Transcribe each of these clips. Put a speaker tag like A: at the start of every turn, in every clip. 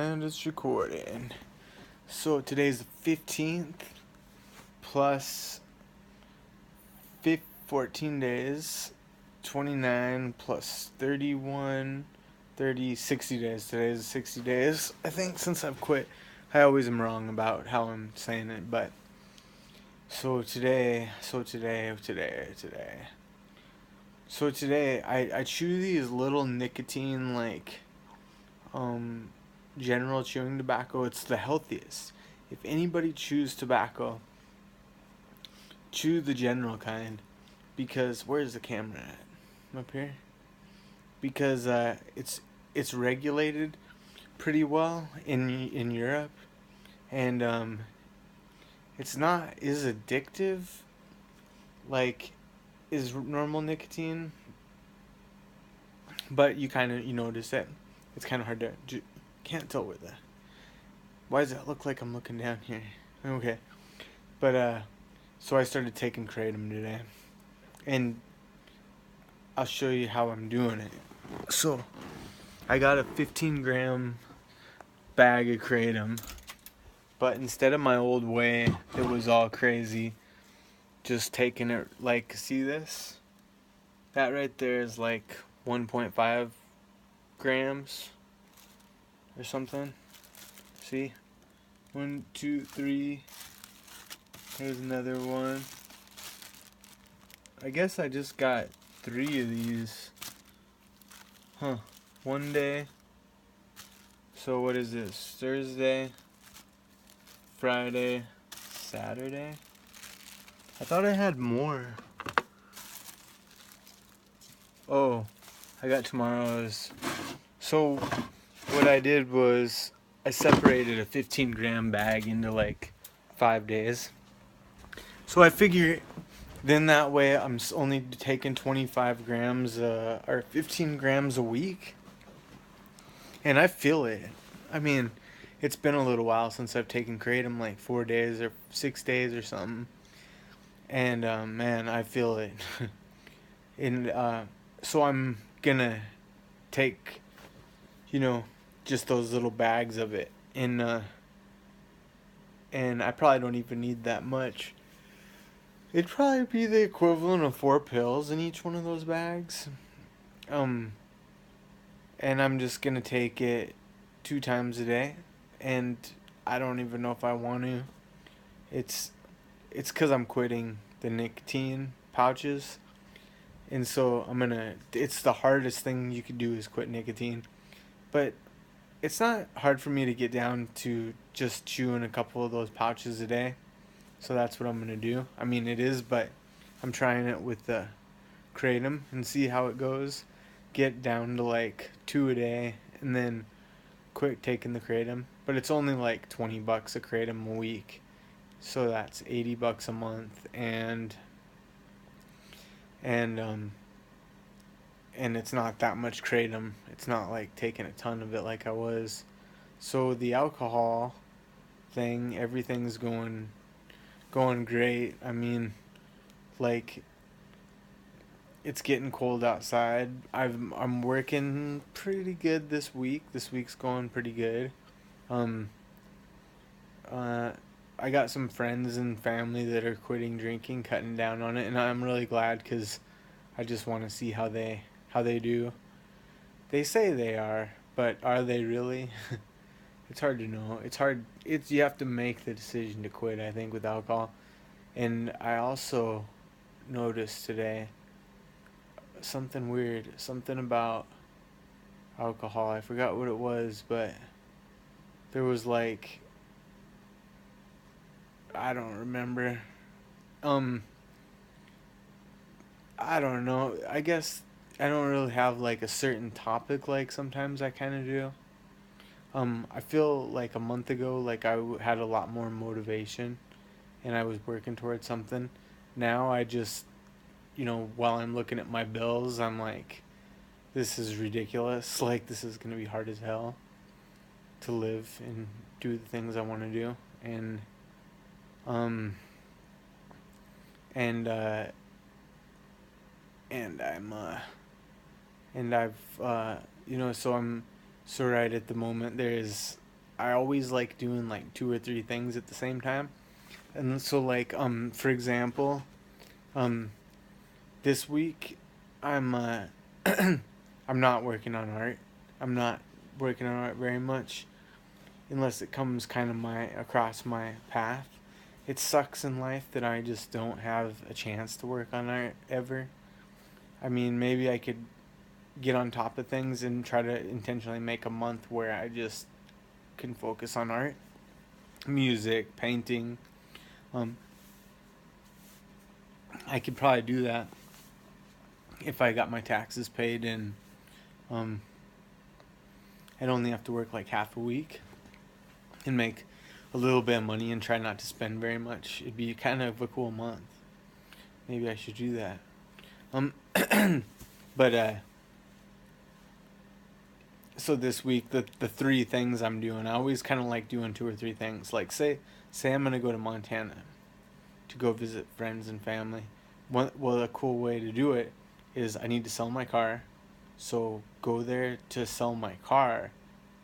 A: And it's recording. So today's the 15th plus 14 days. 29 plus 31, 30, 60 days. Today's 60 days. I think since I've quit, I always am wrong about how I'm saying it, but so today, I chew these little nicotine um general chewing tobacco. It's the healthiest. If anybody chews tobacco, chew the general kind, because where's the camera at? Up here. Because it's regulated pretty well in Europe, and it's not as addictive like is normal nicotine, but you notice it. It's kind of hard to can't tell where the why does it look like I'm looking down here? Okay, but so I started taking kratom today, and I'll show you how I'm doing it. So I got a 15-gram bag of kratom, but instead of my old way, it was all crazy. Just taking it see this? That right there is like 1.5 grams or something. See? 1, 2, 3. There's another one. I guess I just got 3 of these. Huh. One day. So what is this? Thursday, Friday, Saturday? I thought I had more. Oh, I got tomorrow's. So what I did was I separated a 15-gram bag into like 5 days. So I figure then that way I'm only taking 25 grams or 15 grams a week. And I feel it. I mean, it's been a little while since I've taken kratom, like 4 days or 6 days or something. And man, I feel it. And so I'm gonna take, just those little bags of it, and I probably don't even need that much. It'd probably be the equivalent of 4 pills in each one of those bags. Um, and I'm just gonna take it 2 times a day, and I don't even know if I want to. It's it's because I'm quitting the nicotine pouches, and so it's the hardest thing you could do is quit nicotine, but it's not hard for me to get down to just chewing a couple of those pouches a day. So that's what I'm gonna do. I mean, it is, but I'm trying it with the kratom and see how it goes. Get down to like 2 a day, and then quit taking the kratom. But it's only like $20 a kratom a week, so that's $80 a month, and and it's not that much kratom. It's not like taking a ton of it like I was. So the alcohol thing, everything's going great. I mean, like, it's getting cold outside. I'm working pretty good this week. This week's going pretty good. Um uh I got some friends and family that are quitting drinking, cutting down on it, and I'm really glad cuz I just want to see how they do. They say they are, but are they really? It's hard to know. It's hard. It's you have to make the decision to quit, I think, with alcohol. And I also noticed today something weird, something about alcohol. I forgot what it was, but there was like I don't remember. Um I don't know. I guess I don't really have like a certain topic like sometimes I kind of do. I feel like a month ago like had a lot more motivation and I was working towards something. Now I just, while I'm looking at my bills, I'm like, this is ridiculous. Like, this is going to be hard as hell to live and do the things I want to do. Um, and, uh, and I'm, and I've, so I'm, so right at the moment, there's I always like doing like two or three things at the same time. And so like for example, um this week I'm I'm not working on art. I'm not working on art very much unless it comes kind of my across my path. It sucks in life that I just don't have a chance to work on art ever. I mean, maybe I could get on top of things and try to intentionally make a month where I just can focus on art, music, painting. Um, I could probably do that if I got my taxes paid and um, I'd only have to work like half a week and make a little bit of money and try not to spend very much. It'd be kind of a cool month. Maybe I should do that. Um, but so this week the three things I'm doing, I always kind of like doing two or three things. Like say I'm gonna go to Montana to go visit friends and family. Well, a cool way to do it is I need to sell my car, so go there to sell my car,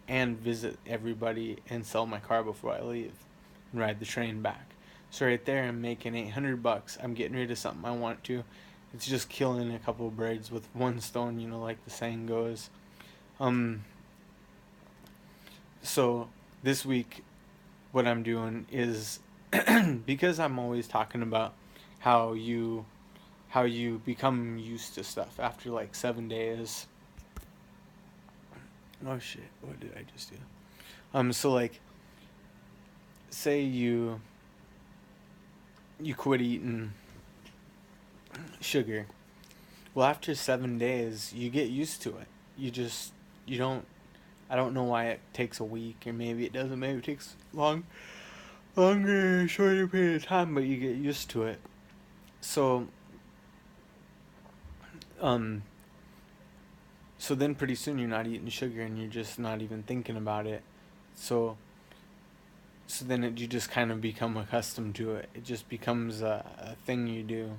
A: and visit everybody and sell my car before I leave, and ride the train back. So right there, I'm making $800. I'm getting rid of something I want to. It's just killing a couple of birds with one stone, like the saying goes. Um, so this week, what I'm doing is because I'm always talking about how you how you become used to stuff after like 7 days. Oh shit! What did I just do? So like, say you quit eating sugar. Well, after 7 days, you get used to it. You don't. I don't know why it takes a week, or maybe it doesn't. Maybe it takes longer, shorter period of time, but you get used to it. So, um, so then pretty soon you're not eating sugar and you're just not even thinking about it. So, so then you just kind of become accustomed to it. It just becomes a thing you do.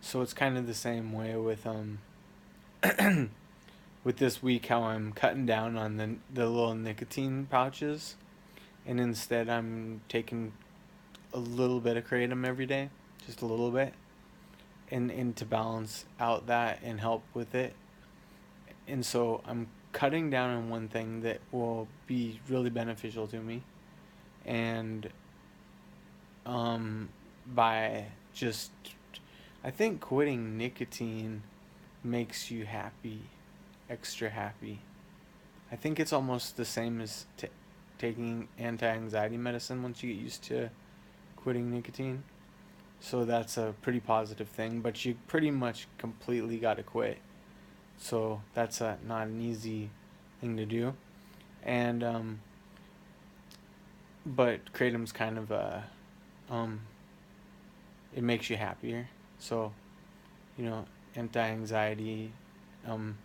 A: So it's kind of the same way with with this week how I'm cutting down on the little nicotine pouches, and instead I'm taking a little bit of kratom every day, just a little bit, and to balance out that and help with it. And so I'm cutting down on one thing that will be really beneficial to me, and um, by just I think quitting nicotine makes you happy, extra happy. I think it's almost the same as taking anti-anxiety medicine once you get used to quitting nicotine. So that's a pretty positive thing, but you pretty much completely got to quit. So that's not an easy thing to do. And but kratom's kind of um, it makes you happier. So anti-anxiety, um,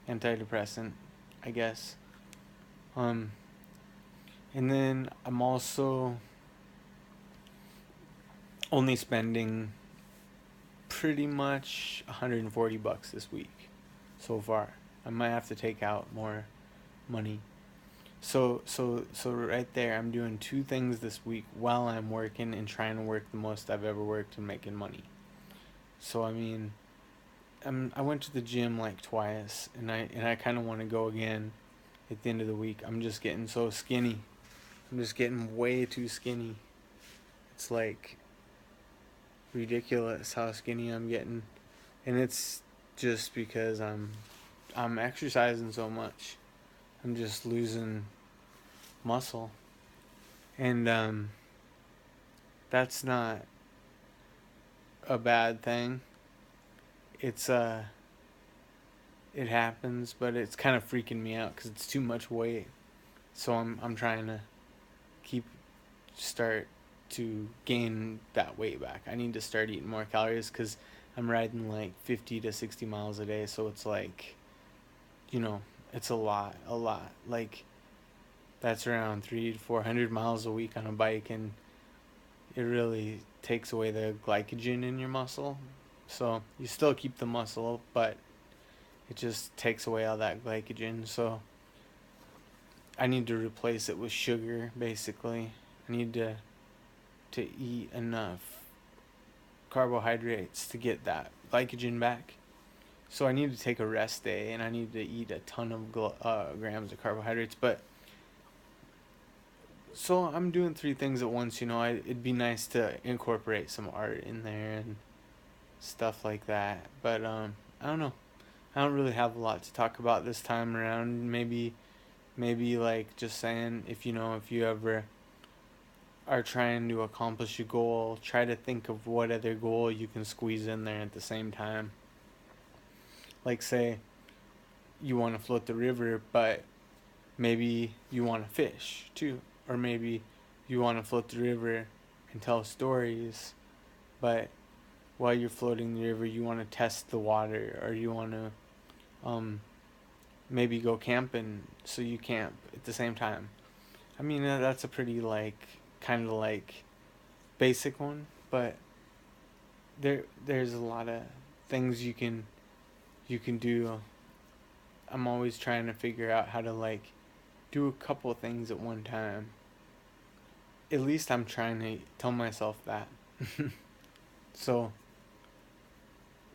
A: antidepressant, I guess. Um, and then I'm also only spending pretty much $140 this week so far. I might have to take out more money. So right there, I'm doing two things this week while I'm working and trying to work the most I've ever worked and making money. So I mean, I went to the gym like twice, and I kind of want to go again at the end of the week. I'm just getting so skinny. I'm just getting way too skinny. It's like ridiculous how skinny I'm getting, and it's just because I'm exercising so much. I'm just losing muscle, and that's not a bad thing. It's it happens, but it's kind of freaking me out because it's too much weight. So I'm trying to keep start to gain that weight back. I need to start eating more calories because I'm riding like 50 to 60 miles a day. So it's like, it's a lot. Like that's around 300 to 400 miles a week on a bike, and it really takes away the glycogen in your muscle. So you still keep the muscle, but it just takes away all that glycogen. So I need to replace it with sugar, basically. I need to eat enough carbohydrates to get that glycogen back. So I need to take a rest day, and I need to eat a ton of grams of carbohydrates. But so I'm doing three things at once. It'd be nice to incorporate some art in there and stuff like that. But I don't know. I don't really have a lot to talk about this time around. Maybe like just saying, if you ever are trying to accomplish a goal, try to think of what other goal you can squeeze in there at the same time. Like, say you want to float the river, but maybe you want to fish too. Or maybe you want to float the river and tell stories, but while you're floating the river, you want to test the water, or you want to um, maybe go camping, so you camp at the same time. I mean, that's a pretty, kind of basic one, but there's a lot of things you can do. I'm always trying to figure out how to do a couple things at one time. At least I'm trying to tell myself that. So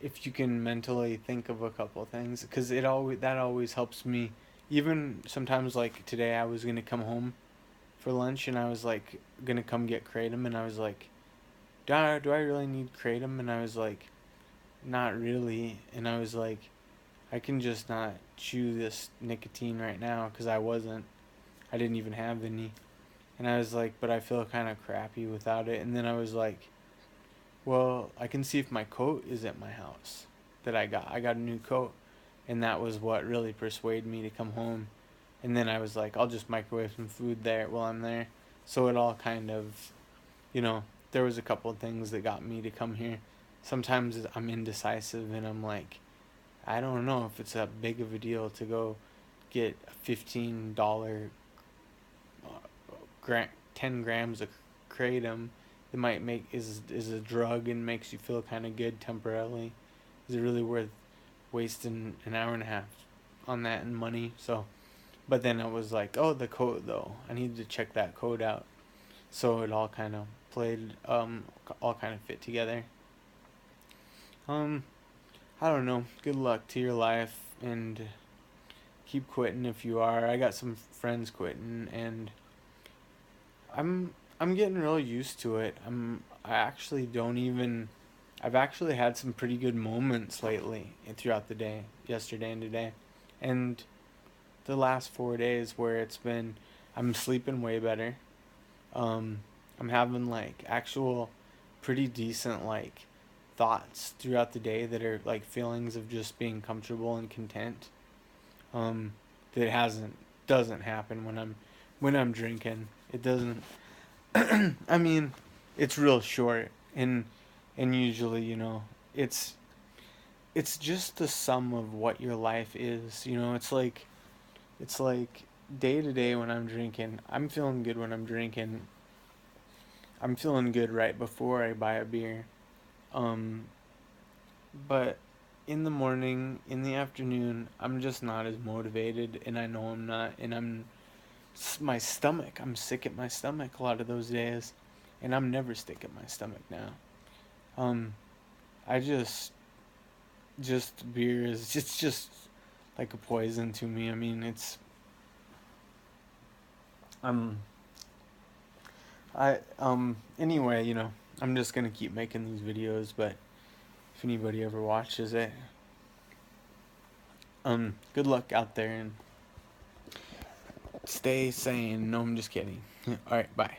A: if you can mentally think of a couple things, because that always helps me. Even sometimes, like today, I was gonna come home for lunch, and I was gonna come get kratom, and I was like, do I really need kratom? And I was like, not really. And I was like, I can just not chew this nicotine right now, because I didn't even have any. And I was like, but I feel kind of crappy without it. And then I was like, well, I can see if my coat is at my house that I got. I got a new coat, and that was what really persuaded me to come home. And then I was like, I'll just microwave some food there while I'm there. So it all kind of, there was a couple of things that got me to come here. Sometimes I'm indecisive, and I'm like, I don't know if it's that big of a deal to go get a $15 10 grams of kratom that might make is a drug and makes you feel kind of good temporarily. Is it really worth wasting an hour and a half on that and money? So, but then I was like, oh, the code though, I need to check that code out. So it all kind of all kind of fit together. um I don't know. Good luck to your life, and keep quitting if you are. I got some friends quitting, and I'm I'm getting real used to it. I actually don't even I've actually had some pretty good moments lately and throughout the day, yesterday and today. And the last 4 days where I'm sleeping way better. Um I'm having actual pretty decent thoughts throughout the day that are feelings of just being comfortable and content. Um that hasn't doesn't happen when I'm drinking. It doesn't. I mean, it's real short, and usually, it's just the sum of what your life is. It's like day to day when I'm drinking. I'm feeling good when I'm drinking. I'm feeling good right before I buy a beer. Um, but in the morning, in the afternoon, I'm just not as motivated, and I know I'm not, and my stomach. I'm sick at my stomach a lot of those days, and I'm never sick at my stomach now. Um, I just beer is it's just like a poison to me. I mean, um anyway, I'm just gonna keep making these videos, but if anybody ever watches it, good luck out there and stay sane. No, I'm just kidding. All right, bye.